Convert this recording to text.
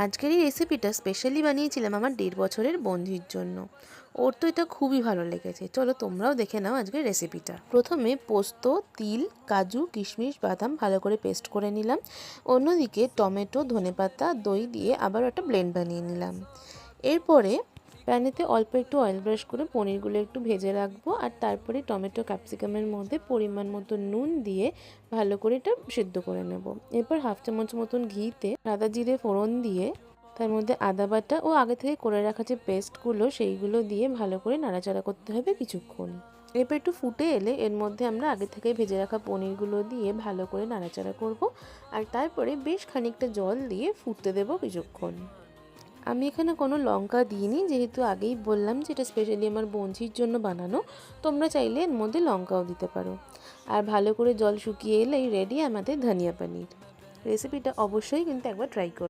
আজকের এই রেসিপিটা স্পেশালি বানিয়েছিলাম আমার 1.5 বছরের বন্ধুর জন্য। ওর তো এটা খুবই ভালো লেগেছে। চলো তোমরাও দেখে নাও আজকের রেসিপিটা। প্রথমে পোস্ত, তিল, কাজু, কিশমিশ, বাদাম ভালো করে পেস্ট করে নিলাম। অন্যদিকে টমেটো, ধনেপাতা, দই দিয়ে আবার একটা ব্লেন্ড বানিয়ে নিলাম। এরপরে প্যানেতে অল্প একটু অয়েল ব্রাশ করে পনিরগুলো একটু ভেজে রাখবো, আর তারপরে টমেটো ক্যাপসিকামের মধ্যে পরিমাণ মতো নুন দিয়ে ভালো করে এটা সিদ্ধ করে নেব। এরপর হাফ চামচ মতন ঘিতে সাদা জিরে ফোড়ন দিয়ে তার মধ্যে আদা বাটা ও আগে থেকে করে রাখা যে পেস্টগুলো সেইগুলো দিয়ে ভালো করে নাড়াচাড়া করতে হবে কিছুক্ষণ। এরপর একটু ফুটে এলে এর মধ্যে আমরা আগে থেকে ভেজে রাখা পনিরগুলো দিয়ে ভালো করে নাড়াচাড়া করব, আর তারপরে বেশ খানিকটা জল দিয়ে ফুটতে দেবো কিছুক্ষণ। আমি এখানে কোনো লঙ্কা দিইনি, যেহেতু আগেই বললাম যে এটা স্পেশালি আমার বোনঝির জন্য বানানো। তোমরা চাইলে এর মধ্যে লঙ্কাও দিতে পারো। আর ভালো করে জল শুকিয়ে এলেই রেডি আমাদের ধনিয়া পনির। রেসিপিটা অবশ্যই কিন্তু একবার ট্রাই করো।